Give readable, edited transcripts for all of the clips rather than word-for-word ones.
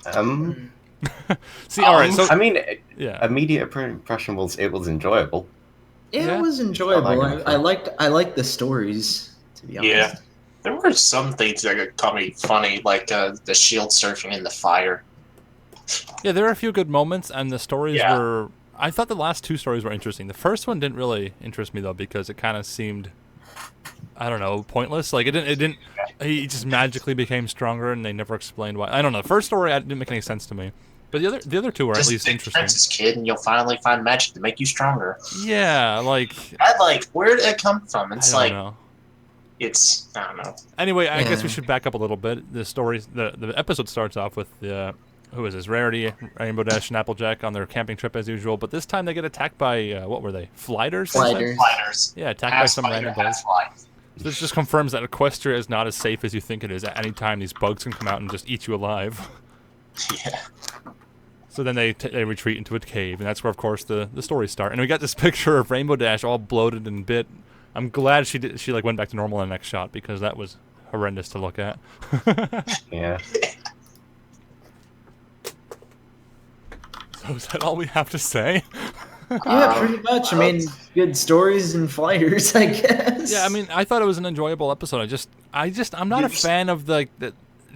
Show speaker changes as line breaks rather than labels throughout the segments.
Um,
See, all right, so
I mean,
yeah,
immediate impression was it was enjoyable.
Yeah, it
yeah.
was
It's not that
enjoyable.
good of
I
a.
liked the stories, to be
Yeah.
honest.
There were some things that caught me funny, like the shield surfing in the fire.
Yeah, there were a few good moments, and the stories
Yeah.
were. I thought the last two stories were interesting. The first one didn't really interest me though because it kind of seemed, I don't know, pointless. Like it didn't. It didn't. He just magically became stronger, and they never explained why. I don't know. The first story didn't make any sense to me, but the other two were at
Just
least
think
interesting.
Princess Kid, and you'll finally find magic to make you stronger.
Yeah, like
Where did it come from?
I
It's
don't
like,
know.
I don't know.
Anyway, I guess we
Yeah.
should back up a little bit. The story, the episode starts off with who is this? Rarity, Rainbow Dash, and Applejack on their camping trip as usual. But this time they get attacked by what were they? Flighters? They said?
Gliders.
Fighters.
Yeah, attacked by
Half
some
spider,
random
half
bugs.
fly.
So this just confirms that Equestria is not as safe as you think it is. At any time, these bugs can come out and just eat you alive.
Yeah.
So then they retreat into a cave, and that's where, of course, the stories start. And we got this picture of Rainbow Dash all bloated and bit. I'm glad she like went back to normal in the next shot because that was horrendous to look at.
Yeah.
So is that all we have to say?
Yeah, pretty much. I mean, good stories and flyers, I guess.
Yeah, I mean, I thought it was an enjoyable episode. I'm not a fan of the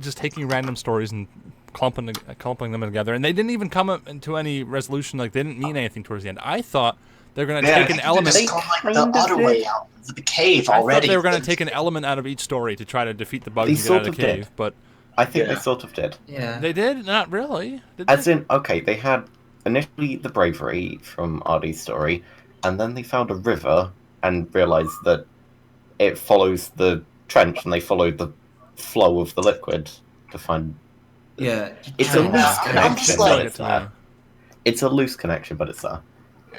just taking random stories and clumping them together. And they didn't even come up into any resolution. Like they didn't mean anything towards the end. I thought they're going to take an element.
Just gone like the other way out of the cave
I
already.
thought they were going to take an element out of each story to try to defeat the bugs
They
and get
sort
out of
of
the cave.
did.
But
I think
Yeah.
they sort of did.
Yeah.
they did not really. Did
As
they?
in, okay, they had initially the bravery from Artie's story, and then they found a river and realized that it follows the trench, and they followed the flow of the liquid to find.
Yeah.
It's a
Kinda.
loose
I'm
connection,
just
but
like-
it's there. It's a loose connection, but it's there.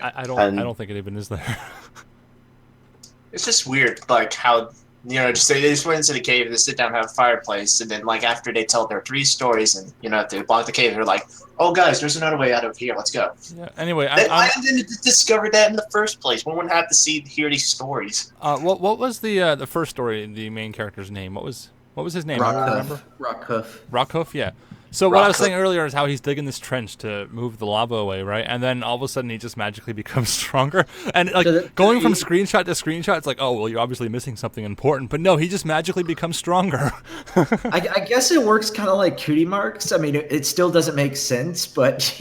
I
and-
don't think it even is there.
It's just weird, like how they just went into the cave, they sit down, have a fireplace, and then like after they tell their 3 stories, and if they block the cave, they're like, "Oh guys, there's another way out of here. Let's go."
Yeah. Anyway,
Why didn't they discover that in the first place? One wouldn't have to hear these stories.
what was the first story? The main character's name. What was his name? I don't remember.
Rockhoof.
Rockhoof, yeah. So what I was
Rockhoof.
saying earlier is how he's digging this trench to move the lava away, right? And then all of a sudden he just magically becomes stronger. And like going from screenshot to screenshot, it's like, oh well, you're obviously missing something important. But no, he just magically becomes stronger.
I guess it works kind of like cutie marks. I mean, it still doesn't make sense, but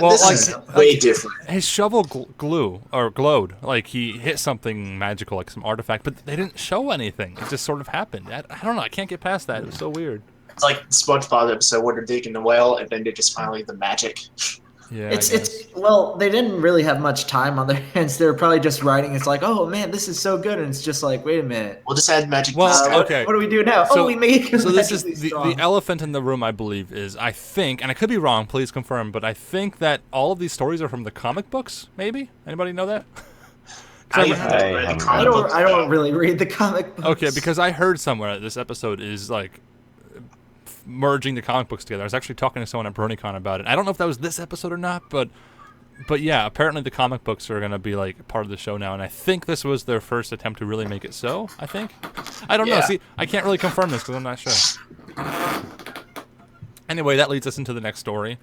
Well,
This
like,
is way different.
his shovel glowed, like he hit something magical, like some artifact, but they didn't show anything. It just sort of happened. I don't know. I can't get past that. It was so weird.
It's like the SpongeBob episode where they're digging the well, and then they just finally the magic.
Yeah,
it's well, they didn't really have much time on their hands. They were probably just writing. It's like, oh man, this is so good, and it's just like, wait a minute.
We'll just add magic.
Well,
to this guy.
okay.
What do we do now?
So-
We made him
So this is
magically
the
strong.
elephant in the room, I believe, is I think, and I could be wrong, please confirm, but I think that all of these stories are from the comic books, maybe? Anybody know that? 'Cause I-
haven't read the
haven't
comic
I
books,
don't
but-
really read the comic books.
okay, because I heard somewhere that this episode is like merging the comic books together. I was actually talking to someone at BronyCon about it. I don't know if that was this episode or not, but yeah, apparently the comic books are going to be like part of the show now, and I think this was their first attempt to really make it so, I think. I don't know.
Yeah.
See, I can't really confirm this because I'm not sure. Anyway, that leads us into the next story.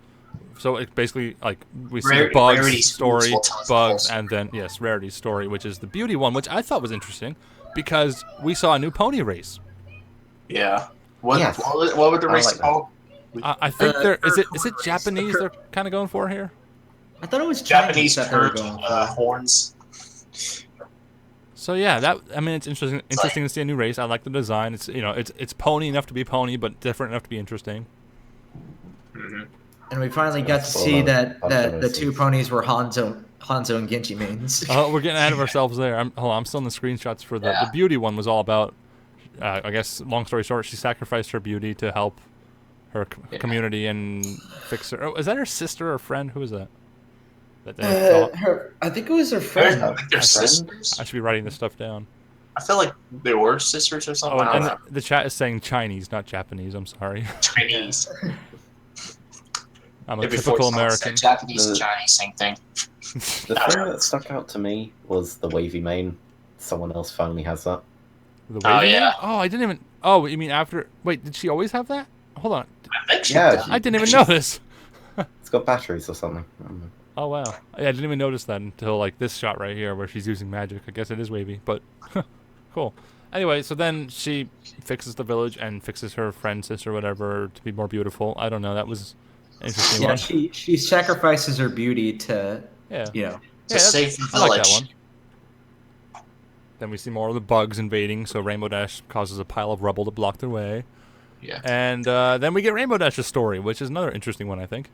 So it basically, like, we see the bugs
Rarity's
story,
will tell us
bugs,
the
and then, yes, Rarity's story, which is the beauty one, which I thought was interesting because we saw a new pony race.
Yeah. What,
Yes.
what would the
I
race
like that.
called?
I think is it
Race.
Japanese they're kind of going for here?
I thought it was
Japanese
Chinese that they were
curved
going for.
horns.
So yeah, it's interesting to see a new race. I like the design. It's pony enough to be pony, but different enough to be interesting.
And we finally got to
Well,
see
that's
that
what I
the
see.
two ponies were Hanzo and Genji mains.
Oh, we're getting ahead of ourselves there. I'm still in the screenshots for the beauty one was all about. I guess long story short, she sacrificed her beauty to help her community and fix her. Oh, is that her sister or friend? Who is that? That they thought-
I think it was her
I
friend.
think they're sisters.
I should be writing this stuff down.
I feel like they were sisters or
Oh,
something. I
and
don't know.
the chat is saying Chinese, not Japanese. I'm sorry.
Chinese.
I'm a
Maybe
typical
Ford Fox said
American.
Japanese and Chinese, same thing.
The thing that stuck out to me was the wavy mane. Someone else finally has that.
The
Oh,
wavy
yeah.
one? Oh, I didn't even. Oh, you mean after? Wait, did she always have that? Hold on.
I think she
Yeah,
does.
I didn't even
She-
notice.
It's got batteries or something. I don't know.
Oh, wow. Yeah, I didn't even notice that until, like, this shot right here where she's using magic. I guess it is wavy, but cool. Anyway, so then she fixes the village and fixes her friend, sister, whatever, to be more beautiful. I don't know. That was an interesting
Yeah,
one.
she sacrifices her beauty to,
Yeah.
you know.
Yeah,
To save the
I like that
village.
one. Then we see more of the bugs invading, so Rainbow Dash causes a pile of rubble to block their way.
Yeah.
And then we get Rainbow Dash's story, which is another interesting one, I think.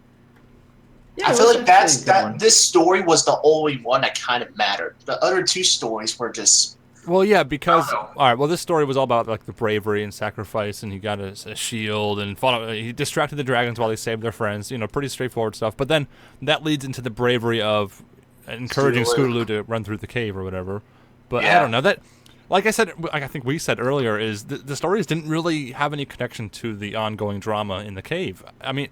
Yeah,
I
it
feel
was
like
actually a good one.
this story was the only one that kind of mattered. The other two stories were just
Well, yeah, because
Oh, no.
all right. Well, this story was all about like the bravery and sacrifice, and he got a shield and fought. He distracted the dragons while he saved their friends. You know, pretty straightforward stuff. But then that leads into the bravery of encouraging
Scootaloo.
Scootaloo to run through the cave or whatever. But I
Yeah.
don't know that. Like I said, I think we said earlier, is the stories didn't really have any connection to the ongoing drama in the cave. I mean,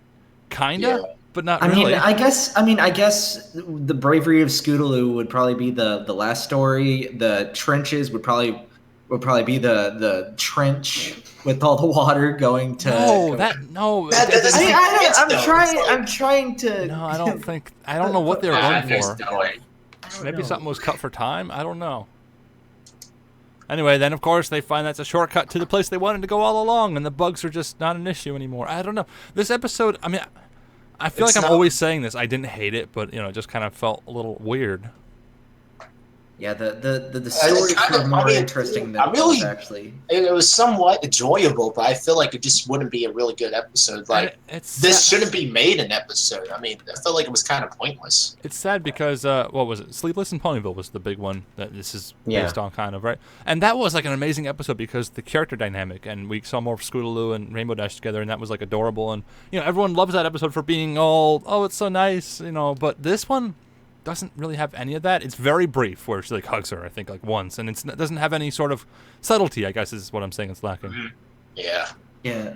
kinda,
Yeah.
but not
I
really.
mean, I guess the bravery of Scootaloo would probably be the last story. The trenches would probably be the trench with all the water going to.
no,
That doesn't make sense,
I'm
though.
trying.
It's like-
I'm trying to.
no, I don't think. I don't know what they were
Ah,
going
there's
for.
no way.
I don't
Maybe
know.
something was cut for time. I don't know. Anyway, then of course they find that's a shortcut to the place they wanted to go all along, and the bugs are just not an issue anymore. I don't know. This episode, I mean, I feel
It's
like I'm
not-
always saying this. I didn't hate it, but you know, it just kind of felt a little weird.
Yeah, the stories
kind
were
of-
more
I mean,
interesting than
I really-
those, actually.
It was somewhat enjoyable, but I feel like it just wouldn't be a really good episode. Like
And it's
this
sad,
shouldn't be made an episode. I mean, I felt like it was kind of pointless.
it's sad because what was it? Sleepless in Ponyville was the big one that this is
Yeah.
based on, kind of, right? And that was like an amazing episode because the character dynamic, and we saw more of Scootaloo and Rainbow Dash together, and that was like adorable. And you know, everyone loves that episode for being all, oh, it's so nice, you know. But this one doesn't really have any of that. It's very brief, where she like hugs her, I think, like once, and it doesn't have any sort of subtlety, I guess is what I'm saying. It's lacking.
Yeah.
Yeah.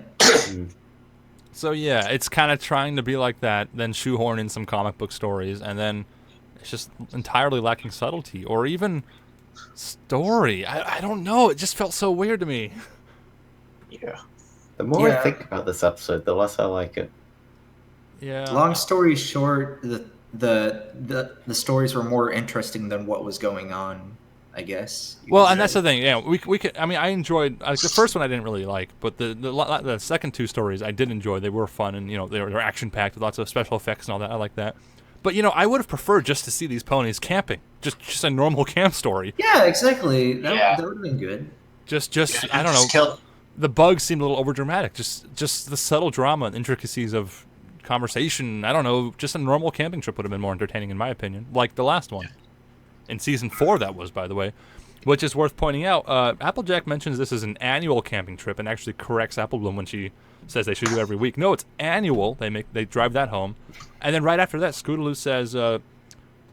So yeah, it's kind of trying to be like that, then shoehorn in some comic book stories, and then it's just entirely lacking subtlety or even story. I don't know. It just felt so weird to me.
Yeah.
The more
Yeah.
I think about this episode, the less I like it.
Yeah.
Long story short, the stories were more interesting than what was going on, I guess. you
Well,
could
and that's
say.
the thing. Yeah, we could. I mean, I enjoyed the first one. I didn't really like, but the second two stories I did enjoy. They were fun, and you know, they're action packed with lots of special effects and all that. I like that. But you know, I would have preferred just to see these ponies camping, just a normal camp story.
Yeah, exactly.
Yeah.
That would have been good.
Just
Yeah,
I don't know.
just kill-
The bugs seemed a little overdramatic. Just the subtle drama and intricacies of conversation. I don't know. Just a normal camping trip would have been more entertaining, in my opinion. Like the last one, in season 4, that was, by the way, which is worth pointing out. Applejack mentions this as an annual camping trip, and actually corrects Applebloom when she says they should do it every week. No, it's annual. They drive that home, and then right after that, Scootaloo says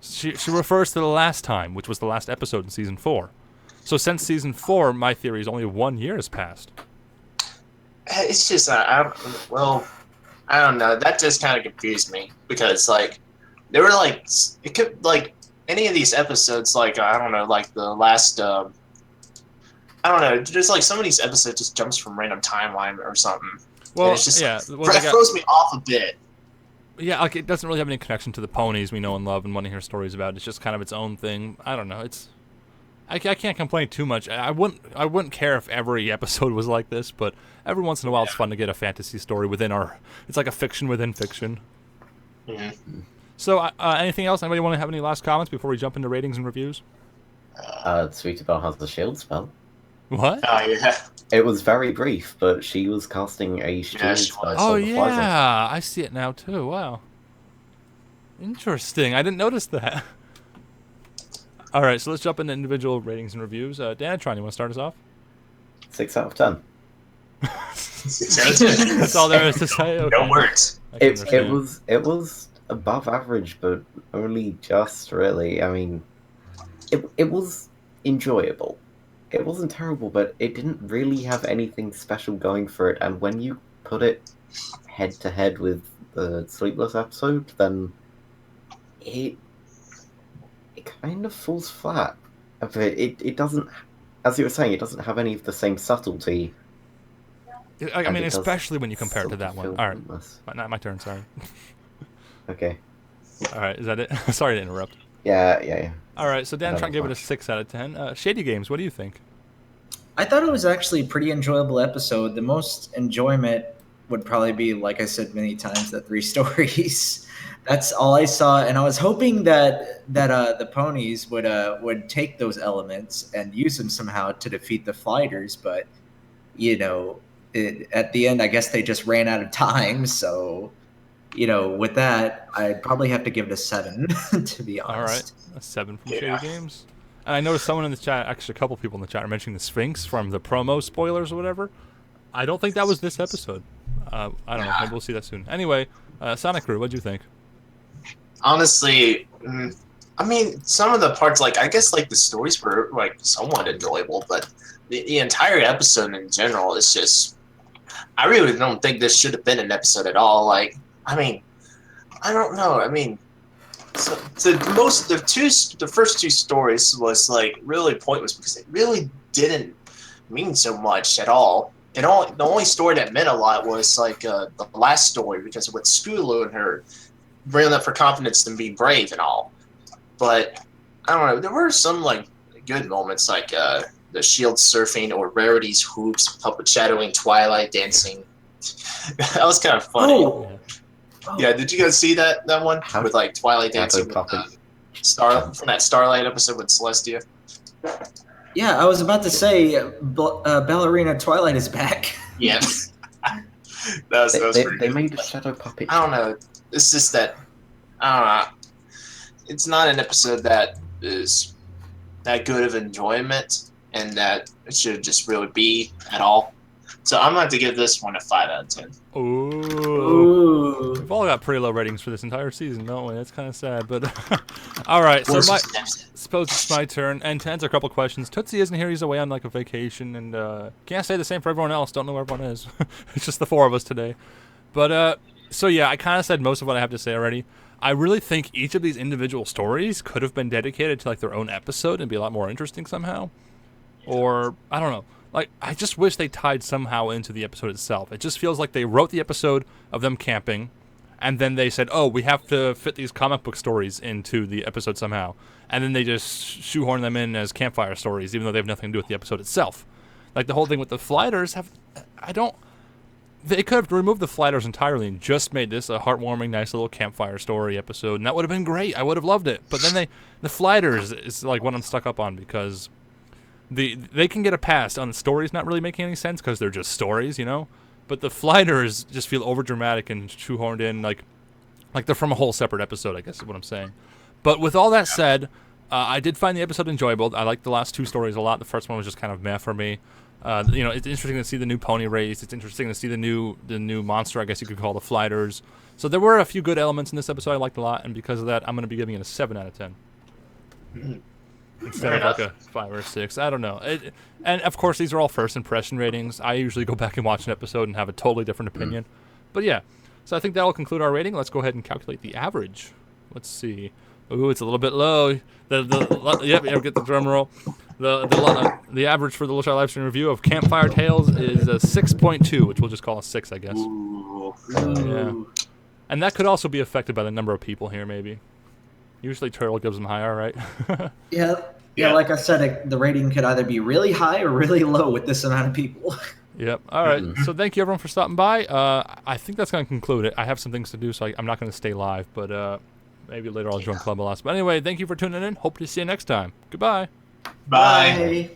she refers to the last time, which was the last episode in season 4. So since season 4, my theory is only 1 year has passed.
It's just I don't know. That just kind of confused me because like they were like it could like any of these episodes like I don't know like the last I don't know just like some of these episodes just jumps from random timeline or something.
Well,
And it's just
yeah,
it
well, they got-
throws me off a bit.
Yeah, like it doesn't really have any connection to the ponies we know and love and want to hear stories about. It's just kind of its own thing. I don't know. I can't complain too much. I wouldn't care if every episode was like this, but every once in a while it's fun to get a fantasy story within our. It's like a fiction within fiction.
Mhm.
So, anything else? Anybody want to have any last comments before we jump into ratings and reviews?
Sweetie Belle has the shield spell.
What?
Oh yeah.
It was very brief, but she was casting a shield
she
spell.
was.
Oh
on the fly zone.
yeah, I see it now too. Wow, interesting. I didn't notice that. All right, so let's jump into individual ratings and reviews. Danatron, you want to start us off?
6 out of 10.
That's all there is to say. Okay.
No words.
I can
It
understand.
was above average, but only just really. I mean, it was enjoyable. It wasn't terrible, but it didn't really have anything special going for it. And when you put it head to head with the Sleepless episode, then it kind of falls flat. It doesn't, as you were saying, it doesn't have any of the same subtlety
I
And
mean,
it does
especially when you compare it to that
something
one. All right,
pointless.
not my turn. Sorry.
Okay.
All right, is that it? Sorry to interrupt.
Yeah.
All right, so Dan
don't
Tron
have
gave it a
much.
6 out of 10. Shady Games, what do you think?
I thought it was actually a pretty enjoyable episode. The most enjoyment would probably be, like I said many times, the 3 stories. That's all I saw, and I was hoping that the ponies would take those elements and use them somehow to defeat the fighters. But at the end, I guess they just ran out of time. So with that, I'd probably have to give it a 7, to be
All right,
honest.
a 7 from
Yeah.
Shady Games. And I noticed someone in the chat, actually a couple people in the chat, are mentioning the Sphinx from the promo spoilers or whatever. I don't think that was this episode. I don't know. Maybe we'll see that soon. Anyway, Sonic Crew, what'd you think?
Honestly, I mean, some of the parts, like I guess, like the stories were like somewhat enjoyable, but the entire episode in general is just. I really don't think this should have been an episode at all. Like, I mean, I don't know. I mean, so the first 2 stories was like really pointless because it really didn't mean so much at all. The only story that meant a lot was like the last story because of what Scootaloo and her bringing up for confidence and being brave and all. But I don't know. There were some like good moments like the shield surfing or Rarity's hoops, puppet shadowing, Twilight dancing. That was kind of funny.
Oh,
Yeah, did you guys see that one
How-
with like Twilight
Yeah,
dancing
the
with
puppet.
from that Starlight episode with Celestia?
yeah. I was about to say, Ballerina Twilight is back.
Yeah, that was
They
pretty good.
made a shadow puppet.
I don't know. It's just that I don't know. It's not an episode that is that good of enjoyment, and that it should just really be at all. So I'm going to give this one a 5 out of 10.
Ooh.
Ooh.
We've all got pretty low ratings for this entire season, don't we? That's kind of sad, but all right. So
Worst
my
was next.
suppose it's my turn, and to answer a couple questions. Tootsie isn't here; he's away on like a vacation, and can't say the same for everyone else. Don't know where everyone is. It's just the 4 of us today. But so yeah, I kind of said most of what I have to say already. I really think each of these individual stories could have been dedicated to like their own episode and be a lot more interesting somehow. Or I don't know. Like, I just wish they tied somehow into the episode itself. It just feels like they wrote the episode of them camping, and then they said, oh, we have to fit these comic book stories into the episode somehow. And then they just shoehorn them in as campfire stories, even though they have nothing to do with the episode itself. Like, the whole thing with the Flighters, they could have removed the Flighters entirely and just made this a heartwarming, nice little campfire story episode, and that would have been great. I would have loved it. But then the Flighters is like what I'm stuck up on, because they can get a pass on the stories not really making any sense because they're just stories, But the Flighters just feel overdramatic and shoehorned in, like they're from a whole separate episode, I guess is what I'm saying. But with all that said, I did find the episode enjoyable. I liked the last 2 stories a lot. The first one was just kind of meh for me. It's interesting to see the new pony race. It's interesting to see the new monster, I guess you could call the Flighters. So there were a few good elements in this episode I liked a lot, and because of that, I'm going to be giving it a 7 out of 10. Instead of like a 5 or 6. I don't know. And of course, these are all first impression ratings. I usually go back and watch an episode and have a totally different opinion. But yeah, so I think that will conclude our rating. Let's go ahead and calculate the average. Let's see. Ooh, it's a little bit low. Yep, get the drum roll. The average for the Little Shy Livestream review of Campfire Tales is a 6.2, which we'll just call a 6, I guess.
Ooh.
Yeah. And that could also be affected by the number of people here, maybe. Usually Turtle gives them higher, right?
Yeah, like I said, the rating could either be really high or really low with this amount of people.
Yep. All right. So thank you, everyone, for stopping by. I think that's going to conclude it. I have some things to do, so I'm not going to stay live, but maybe later I'll join Club Alas. But anyway, thank you for tuning in. Hope to see you next time. Goodbye.
Bye.
Bye.